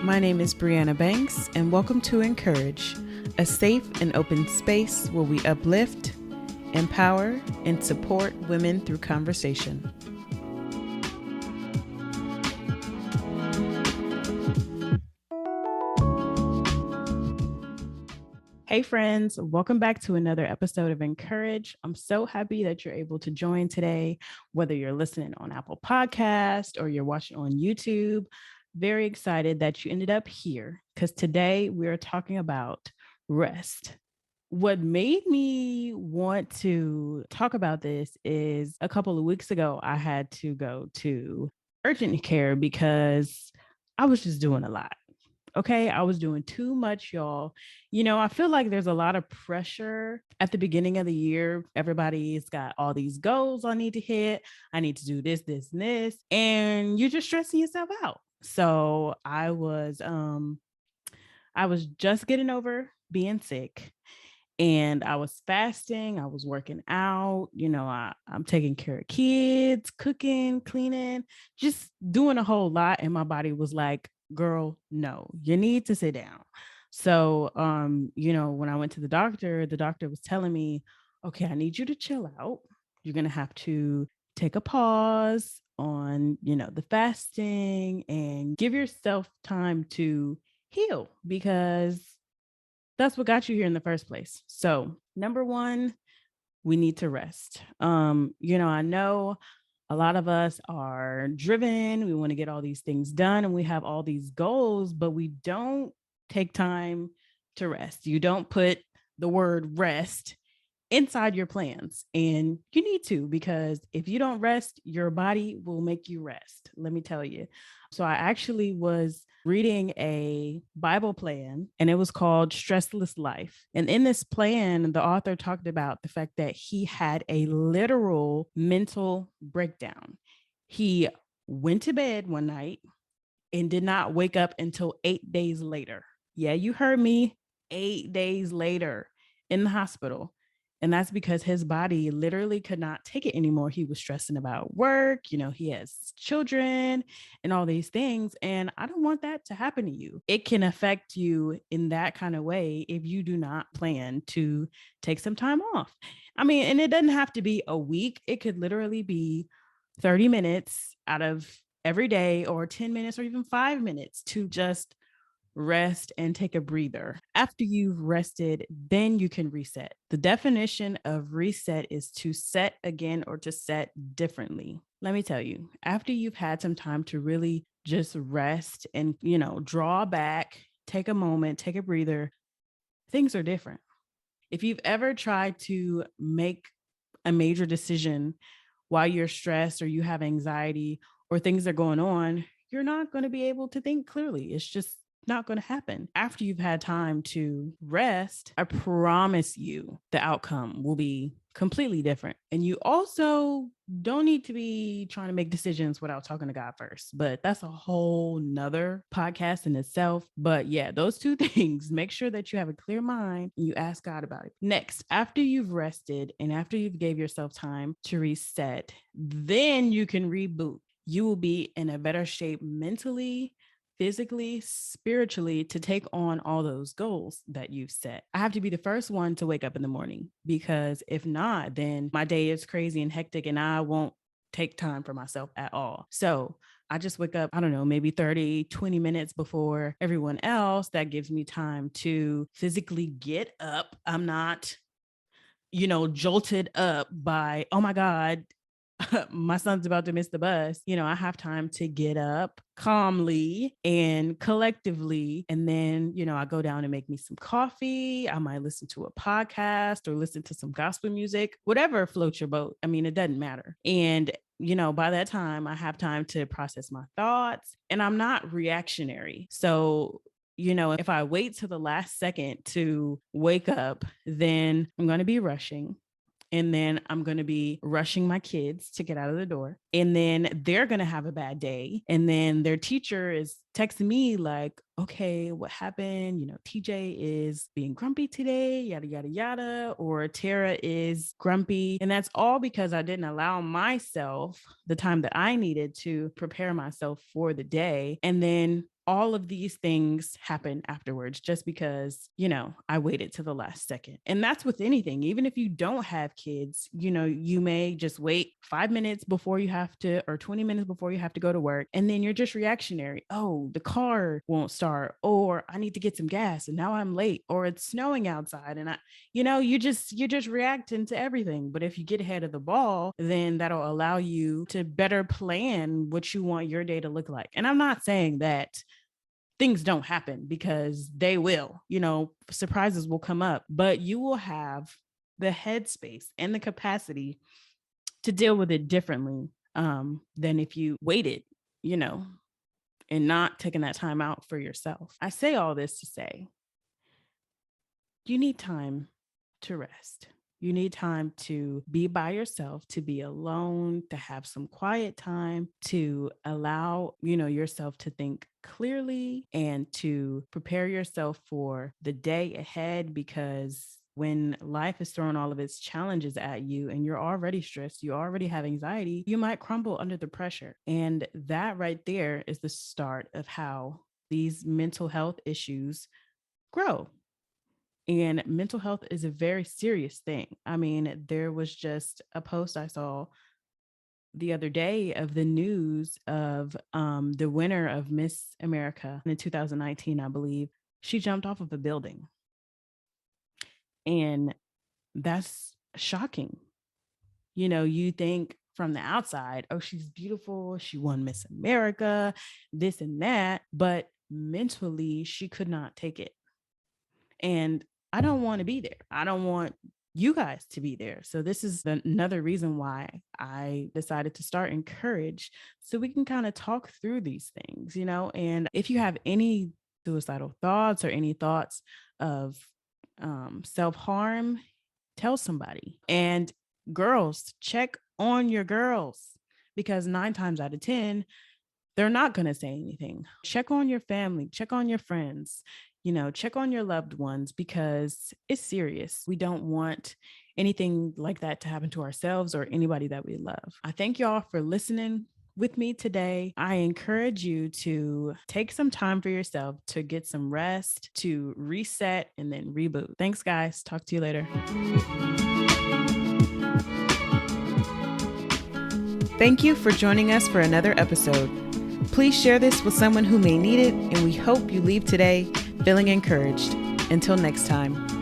My name is Breanna Banks, and welcome to encHERage, a safe and open space where we uplift, empower, and support women through conversation. Hey friends, welcome back to another episode of encHERage. I'm so happy that you're able to join today, whether you're listening on Apple Podcast or you're watching on YouTube. Very excited that you ended up here because today we are talking about rest. What made me want to talk about this is a couple of weeks ago, I had to go to urgent care because I was just doing a lot. Okay, I was doing too much, y'all. I feel like there's a lot of pressure at the beginning of the year. Everybody's got all these goals I need to hit. I need to do this, this, and this. And you're just stressing yourself out. So I was just getting over being sick and I was fasting. I was working out. I'm taking care of kids, cooking, cleaning, just doing a whole lot. And my body was like, girl, no, you need to sit down. So, when I went to the doctor was telling me, okay, I need you to chill out. You're going to have to take a pause on, the fasting and give yourself time to heal because that's what got you here in the first place. So, number one, we need to rest. I know a lot of us are driven. We want to get all these things done and we have all these goals, but we don't take time to rest. You don't put the word rest inside your plans, and you need to, because if you don't rest, your body will make you rest. Let me tell you. So I actually was reading a Bible plan and it was called Stressless Life. And in this plan, the author talked about the fact that he had a literal mental breakdown. He went to bed one night and did not wake up until 8 days later. Yeah, you heard me. 8 days later in the hospital. And that's because his body literally could not take it anymore. He was stressing about work. He has children and all these things. And I don't want that to happen to you. It can affect you in that kind of way if you do not plan to take some time off. And it doesn't have to be a week. It could literally be 30 minutes out of every day, or 10 minutes, or even 5 minutes to just rest and take a breather. After you've rested, then you can reset. The definition of reset is to set again or to set differently. Let me tell you, after you've had some time to really just rest and, draw back, take a moment, take a breather, things are different. If you've ever tried to make a major decision while you're stressed or you have anxiety or things are going on, you're not going to be able to think clearly. It's just not going to happen. After you've had time to rest, I promise you the outcome will be completely different. And you also don't need to be trying to make decisions without talking to God first. But that's a whole nother podcast in itself. But yeah, those two things, make sure that you have a clear mind and you ask God about it. Next, after you've rested and after you've gave yourself time to reset, then you can reboot. You will be in a better shape mentally, physically, spiritually, to take on all those goals that you've set. I have to be the first one to wake up in the morning, because if not, then my day is crazy and hectic and I won't take time for myself at all. So I just wake up, I don't know, maybe 30, 20 minutes before everyone else. That gives me time to physically get up. I'm not, jolted up by, oh my God, my son's about to miss the bus. I have time to get up calmly and collectively. And then, I go down and make me some coffee. I might listen to a podcast or listen to some gospel music, whatever floats your boat. It doesn't matter. And by that time, I have time to process my thoughts and I'm not reactionary. So, if I wait till the last second to wake up, then I'm going to be rushing. And then I'm going to be rushing my kids to get out of the door. And then they're going to have a bad day. And then their teacher is texting me like, okay, what happened? TJ is being grumpy today, yada, yada, yada. Or Tara is grumpy. And that's all because I didn't allow myself the time that I needed to prepare myself for the day. And then all of these things happen afterwards just because, I waited to the last second. And that's with anything. Even if you don't have kids, you may just wait 5 minutes before you have to, or 20 minutes before you have to go to work. And then you're just reactionary. Oh, the car won't start, or I need to get some gas and now I'm late, or it's snowing outside. And you're just reacting to everything. But if you get ahead of the ball, then that'll allow you to better plan what you want your day to look like. And I'm not saying that things don't happen, because they will, surprises will come up, but you will have the headspace and the capacity to deal with it differently than if you waited, and not taking that time out for yourself. I say all this to say, you need time to rest. You need time to be by yourself, to be alone, to have some quiet time, to allow, yourself to think clearly and to prepare yourself for the day ahead. Because when life is throwing all of its challenges at you and you're already stressed, you already have anxiety, you might crumble under the pressure. And that right there is the start of how these mental health issues grow. And mental health is a very serious thing. I mean, there was just a post I saw the other day of the news of the winner of Miss America in 2019, I believe. She jumped off of a building. And that's shocking. You think from the outside, oh, she's beautiful, she won Miss America, this and that, but mentally she could not take it. And I don't want to be there. I don't want you guys to be there. So this is another reason why I decided to start encHERage, so we can kind of talk through these things, and if you have any suicidal thoughts or any thoughts of self-harm, tell somebody. And girls, check on your girls, because 9 times out of 10, they're not going to say anything. Check on your family, check on your friends, check on your loved ones, because it's serious. We don't want anything like that to happen to ourselves or anybody that we love. I thank y'all for listening with me today. I encourage you to take some time for yourself, to get some rest, to reset, and then reboot. Thanks, guys. Talk to you later. Thank you for joining us for another episode. Please share this with someone who may need it, and we hope you leave today feeling encouraged. Until next time.